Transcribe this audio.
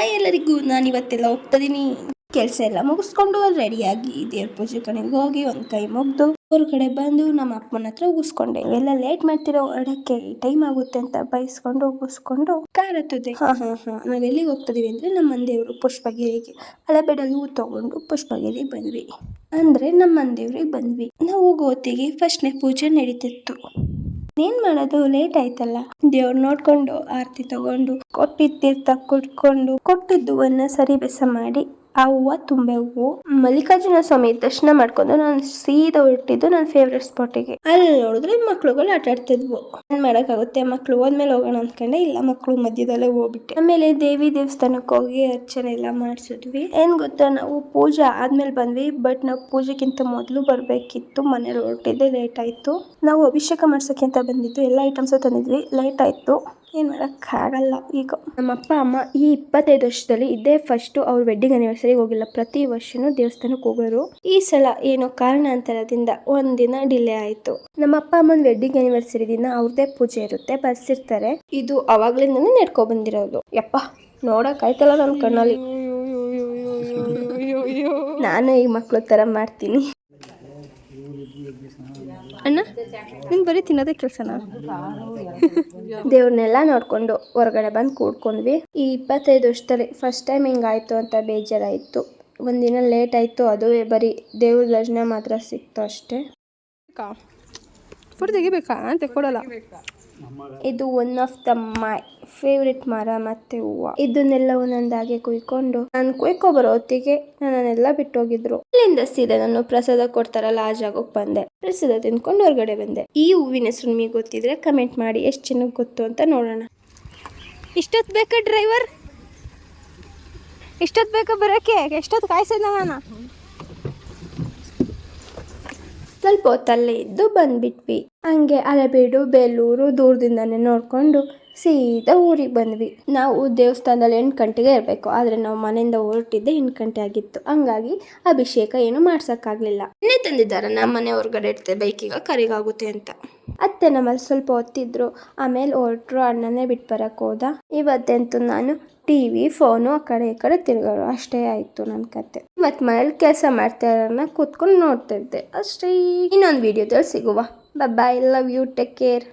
Hi ಎಲ್ಲರಿಗೂ, ನಾನು ಇವತ್ತೆಲ್ಲ ಹೋಗ್ತಿದ್ದೀನಿ. ಕೆಲಸ ಎಲ್ಲ ಮುಗಿಸ್ಕೊಂಡು ರೆಡಿಯಾಗಿ ದೇವ್ರ ಪೂಜೆ ಕಡೆಗೆ ಹೋಗಿ ಒಂದು ಕೈ ಮುಗ್ದು ಹೊರಗಡೆ ಬಂದು ನಮ್ಮ ಅಪ್ಪನ ಹತ್ರ ಉಗಿಸ್ಕೊಂಡೆ. ಎಲ್ಲ ಲೇಟ್ ಮಾಡ್ತಿರೋ ಅಡಕ್ಕೆ ಟೈಮ್ ಆಗುತ್ತೆ ಅಂತ ಬೈಸ್ಕೊಂಡು ಉಗಿಸ್ಕೊಂಡು ಕಾರ್ ಹತ್ತದೆ. ನಾವ್ ಎಲ್ಲಿಗೆ ಹೋಗ್ತಿದೀವಿ ಅಂದ್ರೆ ನಮ್ಮ ಮಂದೇವ್ರು ಪುಷ್ಪಗಿರಿಗೆ ಹಳೆಬೆಡಲು ತಗೊಂಡು ಪುಷ್ಪಗಿರಿ ಬಂದ್ವಿ. ಅಂದ್ರೆ ನಮ್ಮ ಮಂದೇವ್ರಿಗೆ ಬಂದ್ವಿ. ನಾವು ಹೋಗೋ ಹೊತ್ತಿಗೆ ಫಸ್ಟ್ನೇ ಪೂಜೆ ನಡೀತಿತ್ತು. ಏನ್ ಮಾಡೋದು, ಲೇಟ್ ಆಯ್ತಲ್ಲ. ದೇವ್ರ ನೋಡ್ಕೊಂಡು ಆರತಿ ತಗೊಂಡು ಕೊಟ್ಟಿದ್ದ ತೀರ್ಥ ಕುಡ್ಕೊಂಡು ಕೊಟ್ಟಿದ್ದು ಸರಿ ಬೆಸ ಮಾಡಿ ಆ ಹೂವು ತುಂಬೆ ಹೂವು ಮಲ್ಲಿಕಾರ್ಜುನ ಸ್ವಾಮಿ ದರ್ಶನ ಮಾಡ್ಕೊಂಡು ನಾನು ಸೀದಾ ಹೊರಟಿದ್ದು ನನ್ನ ಫೇವ್ರೆಟ್ ಸ್ಪಾಟಿಗೆ. ಅಲ್ಲಿ ನೋಡಿದ್ರೆ ಮಕ್ಳುಗಳು ಆಟ ಆಡ್ತಿದ್ವು. ಏನ್ ಮಾಡಕ್ಕಾಗುತ್ತೆ, ಮಕ್ಳು ಹೋದ್ಮೇಲೆ ಹೋಗೋಣ ಅನ್ಕೊಂಡೆ. ಇಲ್ಲ, ಮಕ್ಳು ಮಧ್ಯದಲ್ಲೇ ಹೋಗ್ಬಿಟ್ಟೆ. ಆಮೇಲೆ ದೇವಿ ದೇವಸ್ಥಾನಕ್ಕೆ ಹೋಗಿ ಅರ್ಚನೆ ಎಲ್ಲ ಮಾಡ್ಸಿದ್ವಿ. ಏನ್ ಗೊತ್ತಾ, ನಾವು ಪೂಜೆ ಆದ್ಮೇಲೆ ಬಂದ್ವಿ. ಬಟ್ ನಾವು ಪೂಜೆಗಿಂತ ಮೊದಲು ಬರ್ಬೇಕಿತ್ತು. ಮನೇಲಿ ಹೊರಟಿದ್ದೆ, ಲೇಟ್ ಆಯ್ತು. ನಾವು ಅಭಿಷೇಕ ಮಾಡ್ಸಕ್ಕೆ ಅಂತ ಬಂದಿದ್ದು. ಎಲ್ಲ ಐಟಮ್ಸ್ ತಂದಿದ್ವಿ, ಲೇಟ್ ಆಯ್ತು. ಏನ್ ಮಾಡಕ್ ಆಗಲ್ಲ. ಈಗ ನಮ್ಮ ಅಪ್ಪ ಅಮ್ಮ ಈ 25 ವರ್ಷದಲ್ಲಿ ಇದೇ ಫಸ್ಟ್ ಅವ್ರ ವೆಡ್ಡಿಂಗ್ ಆನಿವರ್ಸರಿಗೆ ಹೋಗಿಲ್ಲ. ಪ್ರತಿ ವರ್ಷನೂ ದೇವಸ್ಥಾನಕ್ಕೆ ಹೋಗೋರು. ಈ ಸಲ ಏನೋ ಕಾರಣಾಂತರದಿಂದ ಒಂದಿನ ಡಿಲೇ ಆಯ್ತು. ನಮ್ಮ ಅಪ್ಪ ಅಮ್ಮನ ವೆಡ್ಡಿಂಗ್ ಆನಿವರ್ಸರಿ ದಿನ ಅವ್ರದೇ ಪೂಜೆ ಇರುತ್ತೆ, ಬರ್ಸಿರ್ತಾರೆ. ಇದು ಅವಾಗ್ಲಿಂದಾನೇ ನಡ್ಕೊ ಬಂದಿರೋದು. ಯಪ್ಪ, ನೋಡಕ್ ಆಯ್ತಲ್ಲ ನನ್ನ ಕಣ್ಣಲ್ಲಿ. ನಾನು ಈ ಮಕ್ಳು ತರ ಮಾಡ್ತೀನಿ. ಅಣ್ಣ, ನಿನ್ ಬರೀ ತಿನ್ನೋದೇ ಕೆಲಸನಾ? ದೇವ್ರನ್ನೆಲ್ಲ ನೋಡ್ಕೊಂಡು ಹೊರಗಡೆ ಬಂದು ಕೂಡ್ಕೊಂಡ್ವಿ. ಈ 25 ವರ್ಷದಲ್ಲಿ ಫಸ್ಟ್ ಟೈಮ್ ಹಿಂಗಾಯ್ತು ಅಂತ ಬೇಜಾರಾಯ್ತು. ಒಂದಿನ ಲೇಟ್ ಆಯ್ತು. ಅದುವೇ ಬರೀ ದೇವ್ರ ದರ್ಶನ ಮಾತ್ರ ಸಿಕ್ತು ಅಷ್ಟೇ. ತೆಗಿಬೇಕಾ ಅಂತ ಕೊಡಲ್ಲ. ಇದು one of the my favourite ಮರ ಮತ್ತೆ ಹೂವು. ಇದನ್ನೆಲ್ಲ ಒಂದೊಂದಾಗೆ ಕುಯ್ಕೊಂಡು ನಾನು ಕುಯ್ಕೊ ಬರೋ ಹೊತ್ತಿಗೆ ನನ್ನೆಲ್ಲ ಬಿಟ್ಟೋಗಿದ್ರು. ಅಲ್ಲಿಂದ ಸೀದಾ ನಾನು ಪ್ರಸಾದ ಕೊಡ್ತಾರಲ್ಲ ಆ ಜಾಗಕ್ಕೆ ಬಂದೆ. ಪ್ರಸಾದ ತಿನ್ಕೊಂಡು ಹೊರಗಡೆ ಬಂದೆ. ಈ ಹೂವಿನ ಹೆಸರು ನಿಮಗೆ ಗೊತ್ತಿದ್ರೆ ಕಮೆಂಟ್ ಮಾಡಿ, ಎಷ್ಟು ಚೆನ್ನಾಗಿ ಗೊತ್ತು ಅಂತ ನೋಡೋಣ. ಇಷ್ಟೊತ್ತು ಬೇಕಾ ಡ್ರೈವರ್? ಇಷ್ಟೊತ್ತು ಬೇಕಾ ಬರೋಕ್ಕೆ? ಎಷ್ಟೊತ್ತು ಕಾಯಿಸೋದ ನಾನು? ಸ್ವಲ್ಪ ಹೊತ್ತಲ್ಲೇ ಇದ್ದು ಬಂದ್ಬಿಟ್ವಿ. ಹಂಗೆ ಹಳೆಬೀಡು ಬೇಲೂರು ದೂರದಿಂದಾನೆ ನೋಡ್ಕೊಂಡು ಸೀದಾ ಊರಿಗೆ ಬಂದ್ವಿ. ನಾವು ದೇವಸ್ಥಾನದಲ್ಲಿ 8 ಗಂಟೆಗೆ ಇರಬೇಕು. ಆದರೆ ನಾವು ಮನೆಯಿಂದ ಹೊರಟಿದ್ದೆ 8 ಗಂಟೆ ಆಗಿತ್ತು. ಹಂಗಾಗಿ ಅಭಿಷೇಕ ಏನು ಮಾಡ್ಸೋಕ್ಕಾಗಲಿಲ್ಲ. ಇನ್ನೇ ತಂದಿದ್ದಾರೆ ನಮ್ಮ ಮನೆ ಹೊರಗಡೆ ಇಡ್ತೆ ಬೈಕಿಗೆ ಕರಿಗಾಗುತ್ತೆ ಅಂತ. ಅತ್ತೆ ನಮ್ಮಲ್ಲಿ ಸ್ವಲ್ಪ ಹೊತ್ತಿದ್ರು. ಆಮೇಲೆ ಹೊರಟ್ರು. ಅಣ್ಣನೇ ಬಿಟ್ಟು ಬರಕ್ಕೆ ಹೋದ. ಇವತ್ತೆಂತೂ ನಾನು ಟಿವಿ ಫೋನು ಆ ಕಡೆ ಈ ಕಡೆ ತಿರ್ಗಾಡು ಅಷ್ಟೇ ಆಯಿತು ನನ್ನ ಕತೆ. ಇವತ್ತು ಮನೇಲಿ ಕೆಲಸ ಮಾಡ್ತಾ ಇರೋಣ ಕೂತ್ಕೊಂಡು ನೋಡ್ತಾ ಇದ್ದೆ ಅಷ್ಟೇ. ಇನ್ನೊಂದು ವಿಡಿಯೋದಲ್ಲಿ ಸಿಗುವ. ಬಾಯ್, ಲವ್ ಯು, ಟೇಕ್ ಕೇರ್.